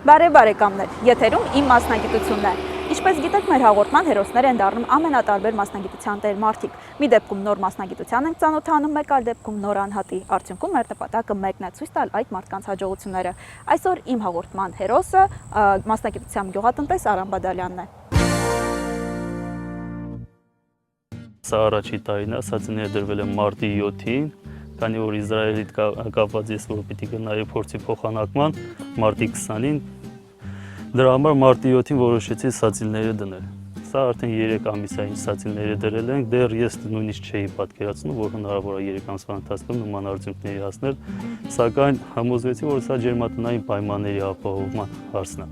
Բարև բարեկամներ, եթերում իմ մասնագիտությունն է։ Ինչպես գիտեք, մեր հաղորդման հերոսներ են դառնում ամենատարբեր մասնագիտության տեր մարդիկ։ Մի դեպքում նոր մասնագիտության ենք ծանոթանում, մեկ այլ դեպքում նոր անհատի։ Արդյունքում մեր նպատակը մեկն է՝ ցույց տալ այդ մարդկանց հաջողությունները։ Այսօր իմ հաղորդման հերոսը մասնագիտությամբ գյուղատնտես Արամ Բադալյանն է։ Սա առաջի տարին է, սացիները դրվել են մարտի 7-ին, քանի որ Իսրայելի կապված ես որ պիտի գնայի փորձի փոխանակման մարտի 20-ին, դրա համար մարտի 7-ին որոշեցի սացիլները դնել։ Սա արդեն 3 ամիս է ինչ սացիլները դրել ենք, դեռ ես նույնիսկ չէի պատկերացնում, որ հնարավոր է 3 ամսվա ընթացքում նման արդյունքների հասնել, սակայն համոզվեցի, որ սա ջերմատնային պայմանների ապահովման հարցն է։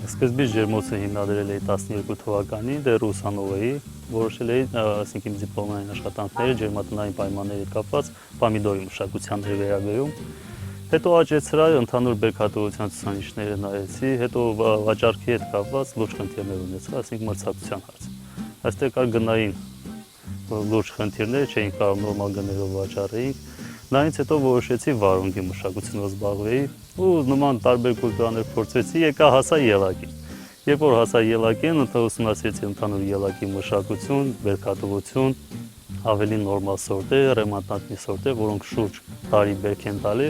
Սկզբից ջերմոցը հիմնադրել էի 12 թվականին, դեռ ուսանող էի, որոշել էի, ասենք իմ դիպլոմային աշխատանքները ջերմատնային պայմանների հետ կապված պամիդորի մշակությանն էր վերաբերում։ Հետո աճեցրա ընդհանուր բերքատվության ցուցանիշները նայեցի, հետո վաճառքի հետ կապված լուրջ խնդիրներ ունեցա, ասենք մրցակցության հարց։ Այստեղ կար գնային լուրջ խնդիրներ, չէինք կարող նորմալ գներով վաճառեինք։ Նրանից հետո որոշեցի վարունգի մշակությունով զբաղվեի ու նման տարբեր կուլտուրաներ փորձեցի, եկա հասա ելակին։ Երբ որ հասա ելակին, ուսումնասիրեցի ընդհանուր ելակի մշակություն, բերքատվություն, ավելի նորմալ սորտեր, ռեմատանտնի սորտեր, որոնք շուրջ տարի բերք են տալի,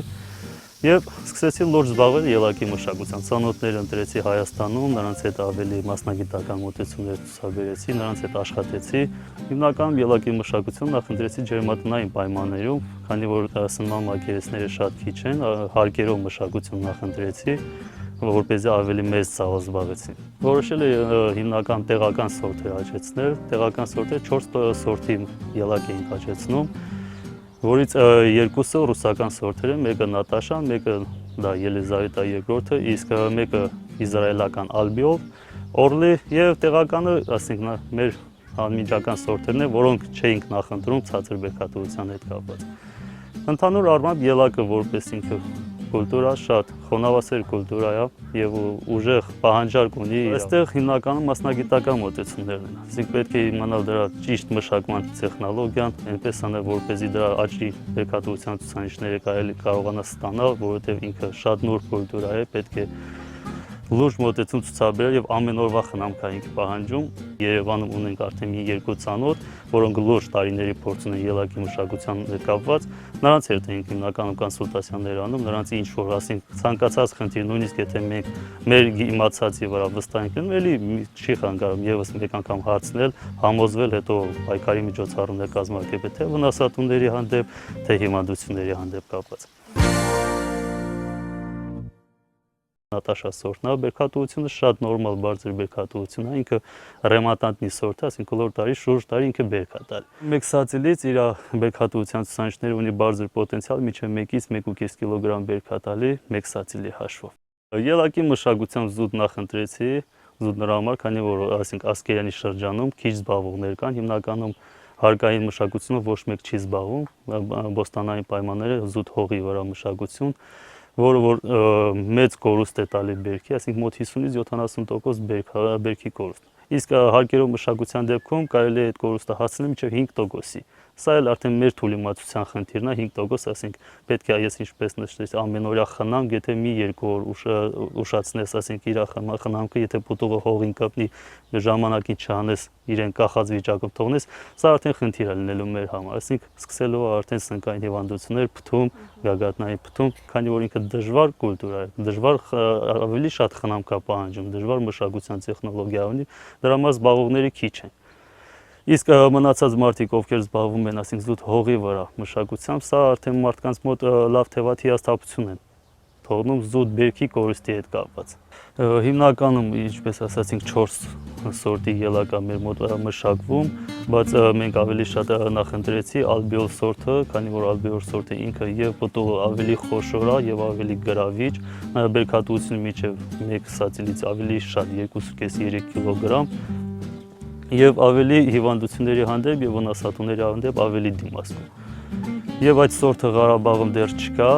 եւ սկսեցի լուրջ զբաղվել ելակի մշակությամբ։ Ծանոթներ ընտրեցի Հայաստանում, նրանց հետ ավելի մասնագիտական մոտեցումներ ցուցաբերեցի, նրանց հետ աշխատեցի։ Հիմնականում ելակի մշակություն նախընտրեցի ջերմատնային պայմաններում, քանի որ սնման մակերեսները շատ քիչ են, հարկերով մշակություն նախընտրեցի, որպեսզի ավելի մեծ ծավալ զբաղեցի։ Որոշել էի հիմնական տեղական սորտեր աճեցնել, տեղական սորտեր 4 սորտի ելակ էինք աճեցնում, որից 2-ը ռուսական սորտեր են, մեկը Նատաշան, մեկը դա Ելիզավետա II, իսկ մեկը իսրայելական Ալբիով, Օրլի եւ տեղականը, ասենք մեր անմիջական սորտերն են, որոնք չէինք նախընտրում ցածր բերքատվության հետ կապված։ Ընդհանուր առմամբ ելակը որպես ինքը կուլտուրա շատ խոնավասեր կուլտուրա է եւ ուժեղ պահանջարկ ունի։ Այստեղ հիմնականում մասնագիտական մոտեցումներն են։ Այսինքն պետք է իմանալ դրա ճիշտ մշակման տեխնոլոգիան, այնպես անել, որպեսզի դրա աճի բերքատվության ցուցանիշները կարողանա ստանալ, որովհետեւ ինքը շատ նուրբ կուլտուրա է, պետք է լուրջ մոտեցում ցուցաբերել եւ ամեն օրվա խնամք ենք պահանջում։ Երևանում ունենք արդեն մի 2 ծանոթ, որոնք լուրջ տարիների փորձ ունեն ելակի մշակության հետ կապված, նրանց հետ ենք հիմնականում կոնսուլտացիաներ անում, նրանց ինչ որ ասենք ցանկացած խնդիր, նույնիսկ եթե մենք մեր իմացածի վրա վստահ ենք, էլի չի խանգարում եւս մեկ անգամ հարցնել, համոզվել, հետո պայքարի միջոցառումներ կազմակերպել թե վնասատուների հանդեպ, թե հիմնադրությունների հանդեպ կապված։ Նատաշա սորտն է, բերքատվությունը շատ նորմալ բարձր բերքատվություն է, ինքը ռեմատանտնի սորտ է, այսինքն բոլոր տարի շուրջ տարի ինքը բերք է տալի։ Մեկ սացիլից իր բերքատվության ցուցանիշները ունի բարձր պոտենցիալ, մինչև 1-ից 1.5 կիլոգրամ բերք է տալի մեկ սացիլի հաշվով։ Ելակի մշակությամբ զուտ նախընտրեցի, զուտ նրա համար, քանի որ այսինքն Ասկերանի շրջանում քիչ զբաղողներ կան, հիմնականում հարկային մշակությունը ոչ մեկ չի զբաղվում, բոստանային պայմանները զուտ հողի վրա մշակություն, որը որ մեծ կորուստ է տալի բերքի, այսինքն մոտ 50-ից 70% բերքի կորուստ։ Իսկ հարկերով մշակության դեպքում կարելի է այդ կորուստը հասցնել մինչև 5%-ի։ Սա էլ արդեն մեր թուլիմացության խնդիրն է, 5%, ասենք պետք է ես ինչպես նշեցի ամենօրյա խնամք, եթե մի 2 օր ուշացնես, ասենք իր խնամքը, եթե պտուղը հողին կապնի, ժամանակին չանես, իրեն կախած վիճակում թողնես, սա արդեն խնդիր է լինելու մեր համար, ասենք սկսելով արդեն սնկային հիվանդություններ, փթում, գագաթնային փթում, քանի որ ինքը դժվար կուլտուրա է, դժվար ավելի շատ խնամք է պահանջում, դժվար մշակության տեխնոլոգիա ունի, դրա համար զբաղողները քիչ են։ Իսկ մնացած մարդիկ, ովքեր զբաղվում են, ասենք զուտ հողի վրա մշակությամբ, սա արդեն մարդկանց մոտ լավ թևաթիաստափություն են թողնում զուտ բերքի կորուստի հետ կապված։ Հիմնականում, ինչպես ասացինք, 4 սորտի ելակ է մեր մոտ մշակվում, բայց մենք ավելի շատ նախընտրեցի Ալբիոլ սորտը, քանի որ Ալբիոլ սորտը ինքը եւ պտուղը ավելի խոշոր է եւ ավելի գրավիչ, բերքատվությունը մինչեւ 1 սացիլից ավելի շատ 2.5-3 կիլոգրամ եւ ավելի հիվանդությունների հանդեպ եւ վնասատուների հանդեպ ավելի դիմացկուն։ Եվ այդ սորտը Ղարաբաղում դեռ չկա,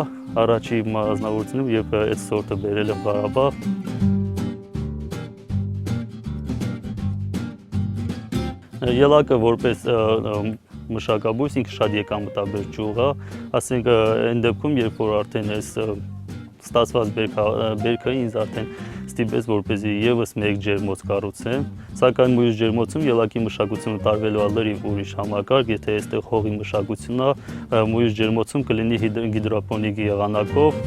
առաջի մասնավորությունում, երբ այդ սորտը բերել եմ Ղարաբաղ։ Ելակը որպես մշակաբույս ինքը շատ եկամտաբեր ճյուղ է, ասենք այն դեպքում, երբ որ արդեն այս ստացված բերքը ինձ արդեն ստիպեց, որպեսզի եւս մեկ ջերմոց կառուցեմ, սակայն մյուս ջերմոցում ելակի մշակությունը տարվելու է լրիվ ուրիշ համակարգ, եթե այստեղ հողի մշակությունն է, մյուս ջերմոցում կլինի հիդրոպոնիկ եղանակով։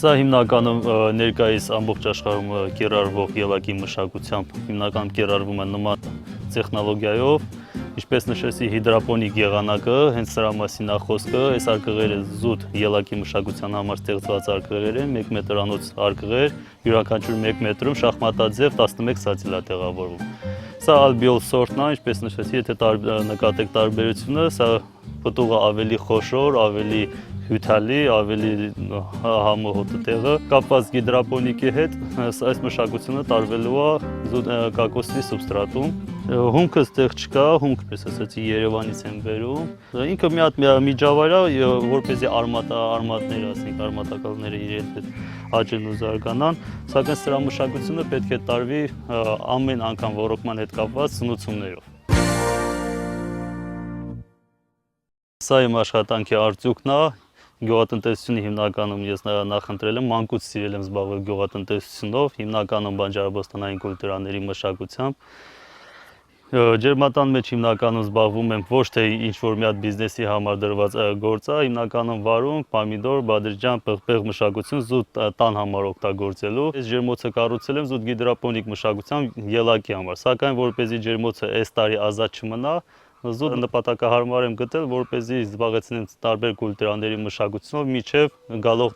Սա հիմնականում ներկայիս ամբողջ աշխարհում կիրառվող ելակի մշակությամբ հիմնականում կիրառվում է նման տեխնոլոգիայով, ինչպես նշեցի հիդրոպոնիկ եղանակը, հենց սրա մասին է խոսքը, այս արկղերը զուտ ելակի մշակության համար ստեղծված արկղեր են, 1 մետրանոց արկղեր, յուրաքանչյուր 1 մետրում շախմատաձև 11 սացիլ է տեղավորվում։ Սա ալբիոլ սորտն է, ինչպես նշեցի, եթե նկատեք տարբերությունը, սա պտուղը ավելի խոշոր, ավելի հյութալի, ավելի համոհոտ տեղը, կապված հիդրոպոնիկի հետ, այս մշակությունը տարվելու է կակոսի սուբստրատում։ Հումքը ստեղ չկա, հումքը, պես ասացի, Երևանից են բերում։ Ինքը մի հատ միջավայր է, որպեսզի արմատները, ասենք, արմատակալները իրենց հետ աճեն ու զարգանան, սակայն սրա մշակությունը պետք է տարվի ամեն անգամ ոռոգման հետ կապված սնուցումներով։ Սա իմ աշխատանքի արդյունքն է։ Գյուղատնտեսությունը հիմնականում ես նախընտրել եմ, մանկուց սիրել եմ զբաղվել գյուղատնտեսությունով, հիմնականում բանջարաբոստանային կուլտուրաների մշակությամբ։ Ջերմատան մեջ հիմնականում զբաղվում եմ ոչ թե ինչ-որ մի հատ բիզնեսի համար դրված գործ է, հիմնականում վարունգ, պամիդոր, բադրիջան, պղպեղ մշակություն զուտ տան համար օգտագործելու։ Այս ջերմոցը կառուցել եմ զուտ հիդրոպոնիկ մշակությամբ ելակի համար, սակայն որպեսզի ջերմոցը այս տարի ազատ չմնա, զուտ նպատակահարմար եմ գտել, որպեսզի զբաղեցնեմ տարբեր կուլտուրաների մշակությունով մինչև գալող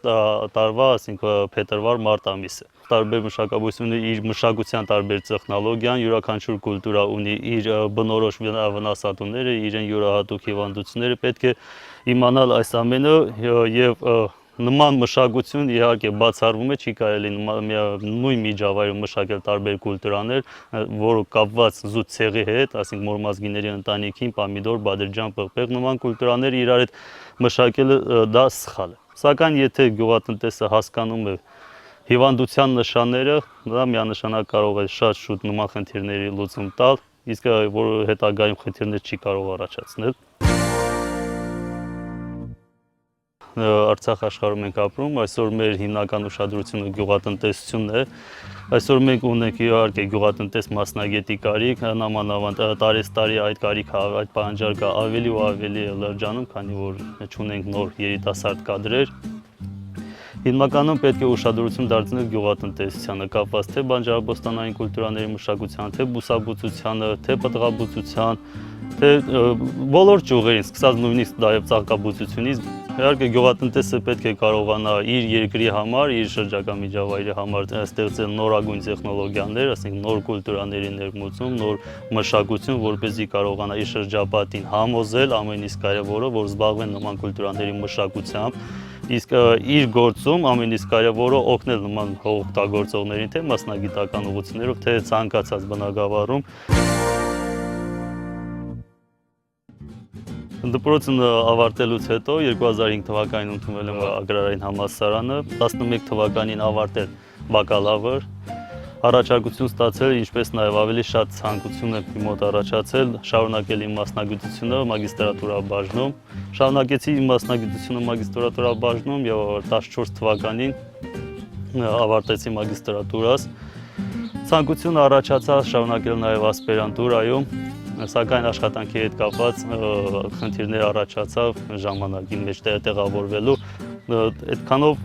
տարվա, ասենք փետրվար-մարտ ամիսը։ Տարբեր մշակաբույսությունների իր մշակության տարբեր տեխնոլոգիան, յուրաքանչյուր կուլտուրա ունի իր բնորոշ վնասատուները, իրեն յուրահատուկ հիվանդությունները, պետք է իմանալ այս ամենը եւ նման մշակություն իհարկե բացառվում է, չի կարելի նույն միջավայրում մշակել տարբեր կուլտուրաներ, որը կապված զուտ ցեղի հետ, ասենք մորմազգիների ընտանիքին, պամիդոր, բադրիջան, պղպեղ, նման կուլտուրաներ իրար հետ մշակելը դա սխալ է։ Սակայն եթե գյուղատնտեսը հասկանում է հիվանդության նշանները, դա միանշանակ կարող է շատ շուտ նման խնդիրների լուծում տալ, իսկ որ հետագայում խնդիրներ չի կարող առաջացնել։ Արցախ աշխարհում ենք ապրում, այսօր մեր հիմնական ուշադրությունը գյուղատնտեսությունն է։ Այսօր մենք ունենք իհարկե գյուղատնտես մասնագետի կարիք, նամանավանդ տարեստարի այդ կարիքը, այդ պահանջարկը ավելի ու ավելի է լրջանում, քանի որ չունենք նոր երիտասարդ կադրեր։ Հիմնականում պետք է ուշադրություն դարձնել գյուղատնտեսությանը, կապված թե բանջարաբոստանային կուլտուրաների մշակության, թե բուսաբուծությանը, թե պտղաբուծության, թե բոլոր ճյուղերին, սկսած նույնիսկ նաև ծաղկաբուծությունից։ Իհարկե գյուղատնտեսը պետք է կարողանա իր երկրի համար, իր շրջակա միջավայրի համար ստեղծել նորագույն տեխնոլոգիաներ, ասենք նոր կուլտուրաների ներմուծում, նոր մշակություն, որպեսզի կարողանա իր շրջապատին համոզել, ամենից կարևորը, որ զբաղվեն նման կուլտուրաների մշակությամբ, իսկ իր գործում ամենից կարևորը օգնել նման օգտագործողներին, թե մասնագիտական ուղղություններով, թե ցանկացած բնագավառում։ Դպրոցն ավարտելուց հետո 2005 թվականին ընդունվել եմ Ագրարային համալսարանը, 11 թվականին ավարտել բակալավր, առաջարկություն ստացել, ինչպես նաև ավելի շատ ցանկություն է մոտ առաջացել շարունակել իմ մասնագիտությունը մագիստրատուրա բաժնում։ Շարունակեցի իմ մասնագիտությունը մագիստրատուրա բաժնում եւ 14 թվականին ավարտեցի մագիստրատուրաս։ Ցանկություն առաջացավ շարունակել նաև ասպիրանտուրայում, սակայն աշխատանքի հետ կապված խնդիրներ առաջացավ ժամանակին մեջ տեղավորվելու, այդքանով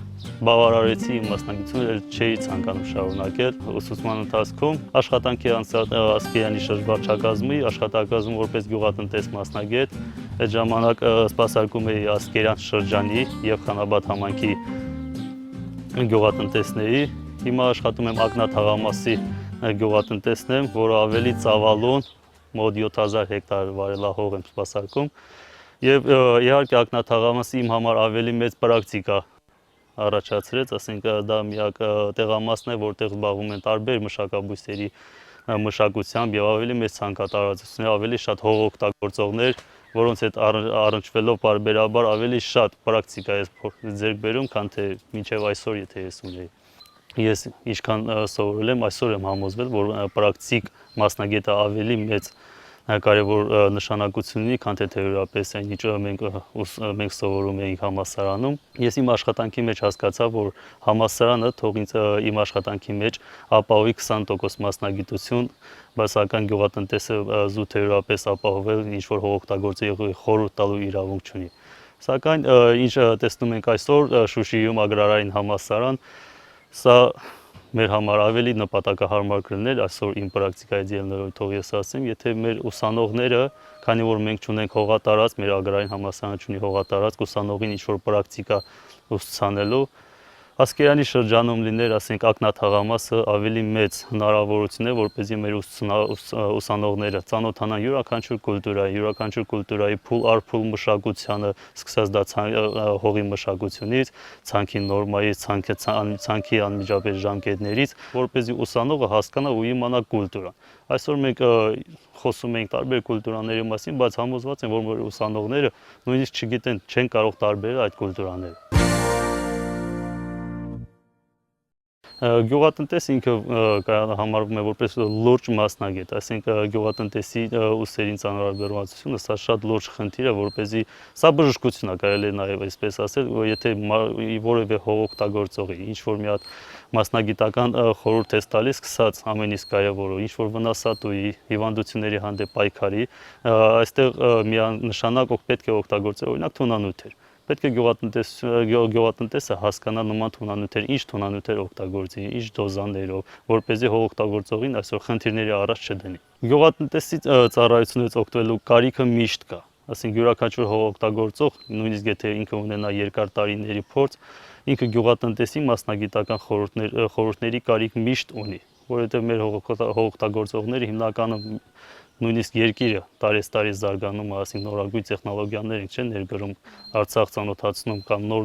բավարարեցի իմ մասնագիտությունը, չէի ցանկանում շարունակել ուսուցման ընթացքում, աշխատանքի Ասկերանի շրջվարչակազմի, աշխատակազմում որպես գյուղատնտես մասնագետ, այդ ժամանակ սպասարկում էի Ասկերան շրջանի եւ Խանաբադ համայնքի գյուղատնտեսների, հիմա աշխատում եմ Ակնա թաղամասի գյուղատնտեսն եմ, որը ավելի ծավալուն մոտ 7000 հեկտար վարելահող եմ սպասարկում եւ իհարկե Ակնա թաղամասը իմ համար ավելի մեծ պրակտիկա առաջացրեց, ասենք դա միակ տեղամասն է, որտեղ զբաղվում են տարբեր մշակաբույսերի մշակությամբ եւ ավելի մեծ ցանկատարածություն, ավելի շատ հող օգտագործողներ, որոնց հետ առնչվելով բարբերաբար ավելի շատ պրակտիկա է ձեռք բերում, քան թե մինչեւ այսօր, եթե ես ունեի։ Ես ինչքան սովորել եմ, այսօր եմ համոզվել, որ պրակտիկ մասնագետը ավելի մեծ կարևոր նշանակություն ունի, քան թե թերորապես այն ինչ մենք սովորում էինք համալսարանում։ Ես իմ աշխատանքի մեջ հասկացա, որ համալսարանը թող ինձ իմ աշխատանքի մեջ ապահովի 20% մասնագիտություն, բայց սակայն գյուղատնտեսը զուտերորապես ապահովել ինչ-որ հողօգտագործողի խորհուրդ տալու իրավունք չունի։ Սակայն ինչ տեսնում ենք այսօր Շուշիում ագրարային համալսարան, սա մեր համար ավելի նպատակահարմար կլիներ, այսօր իմ պրակտիկայից ելնելով թող ես ասեմ, եթե մեր ուսանողները, քանի որ մենք չունենք հողատարածք, մեր ագրարային համալսարանը չունի հողատարածք, ուսանողին ինչ-որ պրակտիկա ուսուցանելու, Ասկերանի շրջանում լիներ, ասենք, ակնաթաղամասը ավելի մեծ հնարավորություն է, որպեսզի մեր ուսանողները ծանոթանան յուրաքանչյուր կուլտուրայի փուլ առ փուլ մշակությանը, սկսած դա հողի մշակությունից, ցանքի նորմայից, ցանքի անմիջապես ժամկետներից, որպեսզի ուսանողը հասկանա ու իմանա կուլտուրան։ Այսօր մենք խոսում ենք տարբեր կուլտուրաների մասին, բայց համոզված եմ, որ մեր ուսանողները նույնիսկ չգիտեն, չեն կարող տարբերել այդ կուլտուրաները։ Գյուղատնտեսը ինքը համարվում է որպես լուրջ մասնագետ, այսինքն գյուղատնտեսի ուսերին ծանրաբեռնվածությունը սա շատ լուրջ խնդիր է, որպեսզի սա բժշկություն է, կարելի է նաև այսպես ասել, եթե որևէ հողօգտագործողի ինչ որ մի հատ մասնագիտական խորհուրդ է տալիս, սկսած ամեն իսկ կարևորը, ինչ որ վնասատուի, հիվանդությունների հանդեպ պայքարի, այստեղ միանշանակ պետք է օգտագործել օրինակ թունանյութեր։ Պետք է գյուղատնտեսը հասկանա նման թունանյութեր, ինչ թունանյութեր օգտագործի, ինչ դոզաներով, որպեսզի հողօգտագործողին այսօր խնդիրների առաջ չդնի։ Գյուղատնտեսի ծառայությունից օգտվելու կարիքը միշտ կա, ասենք յուրաքանչյուր հողօգտագործող, նույնիսկ եթե ինքը ունենա երկար տարիների փորձ, ինքը գյուղատնտեսի մասնագիտական խորհուրդների կարիք միշտ ունի, որովհետև մեր հողօգտագործողները հիմնականում նույնիսկ երկիրը տարեստարի զարգանում, ասենք նորագույն տեխնոլոգիաներ չեն ներգրում Արցախ ծանոթացնում կամ նոր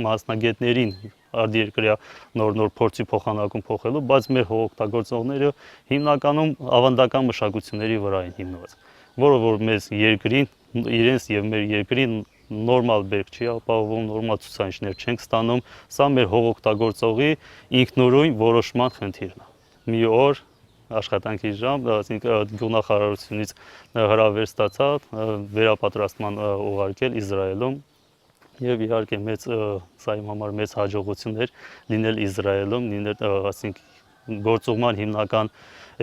մասնագետներին արտերկրյա նոր փորձի փոխանակում փոխելու, բայց մեր հողօգտագործողները հիմնականում ավանդական մշակությունների վրա են հիմնված, որը որ մեզ երկրին, իրենց եւ մեր երկրին նորմալ բերք չի ապահովում, նորմալ ցուցանիշներ չենք ստանում, սա մեր հողօգտագործողի ինքնուրույն որոշման խնդիրն է։ Մի օր աշխատանքի ժամ, այսինքն գյուղնախարարությունից հրավեր ստացա վերապատրաստման ուղարկել Իսրայելում եւ իհարկե սա իմ համար մեծ հաջողություն էր լինել Իսրայելում, այսինքն գործուղման հիմնական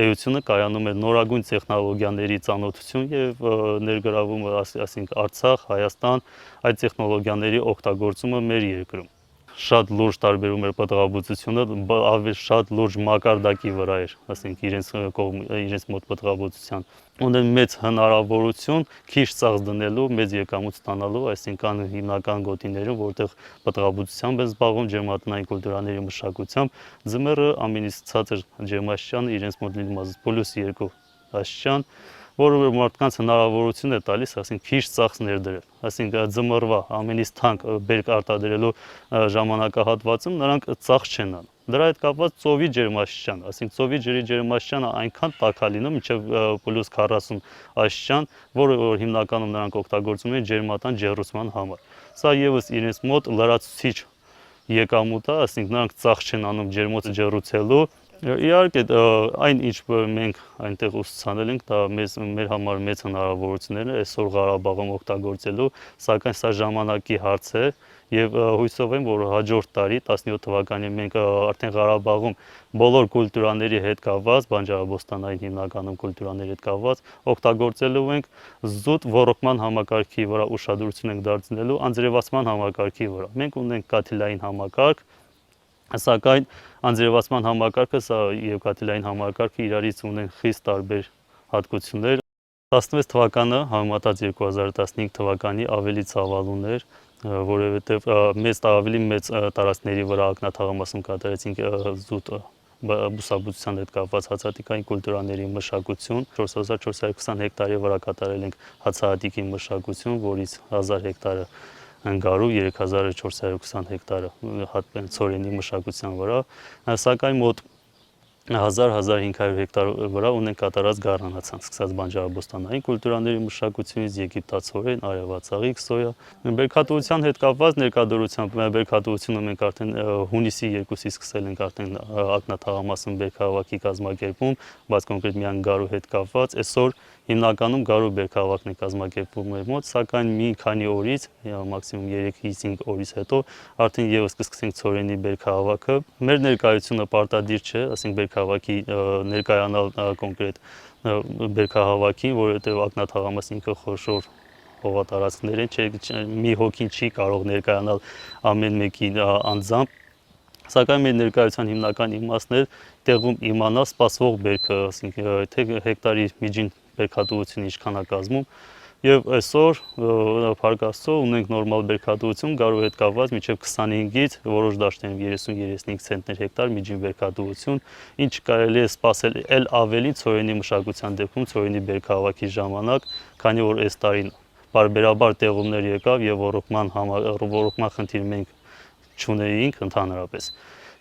էությունը կայանում էր նորագույն տեխնոլոգիաների ծանոթություն եւ ներգրավումը, այսինքն Արցախ, Հայաստան, այդ տեխնոլոգիաների օգտագործումը մեր երկրում։ Շատ լուրջ տարբերում էր պտղաբուծությունը, ավելի շատ լուրջ մակարդակի վրա էր, ասենք իրենց մոտ պտղաբուծության։ Ունեն մեծ հնարավորություն քիչ ծախս դնելու, մեծ եկամուտ ստանալու, այսինքն հիմնական գոտիներում, որտեղ պտղաբուծությամբ են զբաղվում, ջերմատնային կուլտուրաների մշակությամբ, ձմեռը ամենից ցածր ջերմաստիճանը իրենց մոտ լինում է +2 աստիճան, որը մարդկանց հնարավորություն է տալիս, ասենք քիչ ծախս ներդրել, այսինքն ձմռվա ամենից թանկ բերք արտադրելու ժամանակահատվածում նրանք ծախս չեն անում։ Դրա հետ կապված ծովի ջերմաստիճան, այսինքն ծովի ջրի ջերմաստիճանը այնքան տաք է լինում, մինչև +40 աստիճան, որը որ հիմնականում նրանք օգտագործում են ջերմատան ջեռուցման համար։ Սա եւս իրենց մոտ լրացուցիչ եկամուտ է, այսինքն նրանք ծախս չեն անում ջերմոցը ջեռուցելու։ Իհարկե այն ինչ որ մենք այնտեղ ուսուցանել ենք, դա մեր համար մեծ հնարավորություններ է այսօր Ղարաբաղում օգտագործելու, սակայն սա ժամանակի հարց է եւ հույսով եմ, որ հաջորդ տարի 17 թվականին մենք արդեն Ղարաբաղում բոլոր կուլտուրաների հետ կապված, բանջարաբոստանային հիմնականում կուլտուրաների հետ կապված օգտագործելու ենք զուտ ոռոգման համակարգի վրա ուշադրություն ենք դարձնելու անձրևացման համակարգի վրա։ Մենք ունենք կաթիլային համակարգ, սակայն անձրևացման համակարգը եւ կաթիլային համակարգը իրարից ունեն խիստ տարբեր հատկություններ։ 16 թվականը համեմատած 2015 թվականի ավելի ցավալուն էր, որովհետեւ ավելի մեծ տարածքների վրա ակնաթաղամասում կատարեցինք զուտ բուսաբուծության հետ կապված հացահատիկային կուլտուրաների մշակություն, 4420 հեկտարի վրա կատարել ենք հացահատիկի մշակություն, որից 1000 հեկտարը ընկարու 3420 հեկտարը ծորենի մշակության վրա, սակայն մոտ 1000-1500 հեկտար վրա ունենք կատարած գառնանացանց, սկսած բանջարաբոստանային կուլտուրաների մշակությունից, եգիպտացորեն, արևածաղիկ, սոյա։ Բերքատվության հետ կապված ներկայությամբ բերքատվությունը մենք արդեն հունիսի 2-ից սկսել ենք արդեն ակնաթաղամասում բերքահավաքի կազմակերպում, բայց կոնկրետ միայն գարու հետ կապված, այսօր հիմնականում գարու բերքահավաքն է կազմակերպվում մեր մոտ, սակայն մի քանի օրից, մաքսիմում 3-5 օրից հետո արդեն եւս կսկսենք ցորենի բերքահավաքը։ Մեր ներկայությունը պարտադիր չէ, ասենք բերքահավաքի ներկայանալ կոնկրետ բերքահավաքին, որովհետեւ ակնաթաղամասն ինքը խոշոր հողատարածքներ են, մի հոգին չի կարող ներկայանալ ամեն մեկի անձամբ, սակայն մեր ներկայության հիմնական իմաստն է տեղում իմանալ սպասվող բերքը, ասենք թե հեկտարի միջին բերքատվությունը ինչքան է կազմում, եւ այսօր փառք Աստծո ունենք նորմալ բերքատվություն, գարու հետ կապված մինչեւ 25-ից որոշ դաշտերում 30-35 ցենտներ հեկտար միջին բերքատվություն, ինչ կարելի է սպասել էլ ավելի ցորենի մշակության դեպքում, ցորենի բերքահավաքի ժամանակ, քանի որ այս տարին բարբերաբար տեղումներ եկավ եւ ռոռոկման խնդիր մենք չունեինք ընդհանրապես։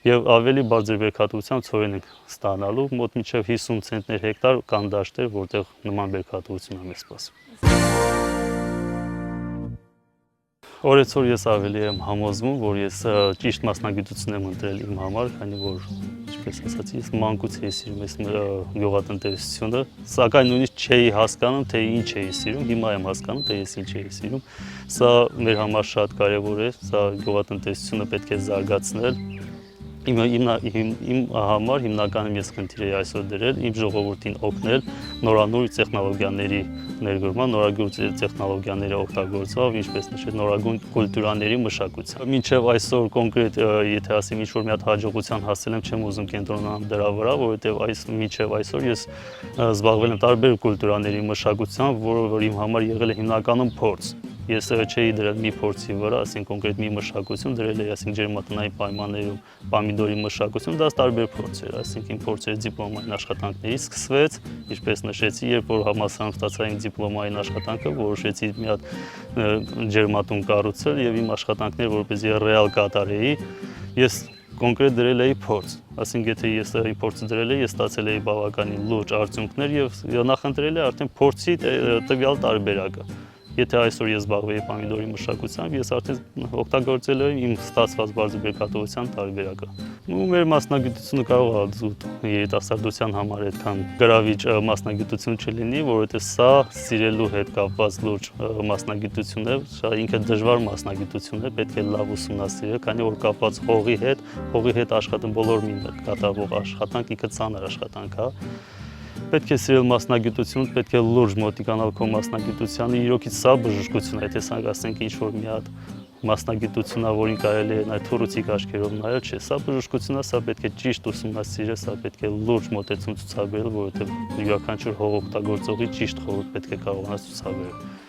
Եվ ավելի բարձր բերքատվությամբ ցորեն ենք ստանալու, մոտ մինչև 50 ցենտներ հեկտար կան դաշտեր, որտեղ նման բերքատվություն է մեզ սպասվում։ Օրեցօր ես ավելի եմ համոզվում, որ ես ճիշտ մասնագիտություն եմ ընտրել իմ համար, քանի որ, ինչպես ասացի, ես մանկուց էի սիրում այս գյուղատնտեսությունը, սակայն նույնիսկ չէի հասկանում, թե ինչ էի սիրում, հիմա եմ հասկանում, թե ես ինչ էի սիրում։ Սա մեր համար շատ կարևոր է, սա գյուղատնտեսությունը պետք է զարգացնել։ Իմ համար հիմնականում ես խնդիր էի այսօր դրել, իմ ժողովրդին օգնել նորանոր տեխնոլոգիաների ներգրման, նորագույն տեխնոլոգիաների օգտագործով, ինչպես նշել, նորագույն կուլտուրաների մշակությամբ։ Մինչև այսօր կոնկրետ, եթե ասեմ, ինչ-որ մի հատ հաջողության հասել եմ, չեմ ուզում կենտրոնանալ դրա վրա, որովհետև մինչև այսօր ես զբաղվել եմ տարբեր կուլտուրաների մշակությամբ, որ իմ համար եղել է հիմնականում փորձ։ Ես չէի դրել մի փորձի վրա, ասենք կոնկրետ մի մշակություն դրել էի, ասենք ջերմատնային պայմաններում պամիդորի մշակություն, դա տարբեր փորձեր, ասենք իմ փորձերը դիպլոմային աշխատանքներից սկսվեց, ինչպես նշեցի, երբ որ համալսարանում ստացա իմ դիպլոմային աշխատանքը, որոշեցի մի հատ ջերմատուն կառուցել եւ իմ աշխատանքները որպեսզի ռեալ կատարեի, ես կոնկրետ դրել էի փորձ, ասենք եթե ես իմ փորձը դրել էի, ես ստացել էի բավականին լուրջ արդյունքներ եւ նախընտրել էի արդեն փորձի տվյալ տարբերակը։ Եթե այսօր ես զբաղվեի պամիդորի մշակությամբ, ես արդեն օգտագործել եմ իմ ստացված բարձր բերքատվության տարբերակը։ Մեր մասնագիտությունը կարող է երիտասարդության համար այդքան գրավիչ մասնագիտություն չլինի, որովհետև սա սիրելու հետ կապված լուրջ մասնագիտություն է, սա ինքը դժվար մասնագիտություն է, պետք է լավ ուսումնասիրել, քանի որ կապված հողի հետ աշխատում բոլոր մի կատարվող աշխատանք ինքը ծանր աշխատանք է։ Պետք է սիրել մասնագիտություն, պետք է լուրջ մոտիկանալ քո մասնագիտությանը, իրոքից սա բժշկություն է, եթե ասենք ինչ-որ մի հատ մասնագիտություն է, որին կարելի է թռուցիկ աչքերով նայել, չէ, սա բժշկություն է, սա պետք է ճիշտ ուսումնասիրել, սա պետք է լուրջ մոտեցում ցուցաբերել, որովհետև յուրաքանչյուր հող օգտագործողի ճիշտ խորհուրդ պետք է կարողանաս ցուցաբերել։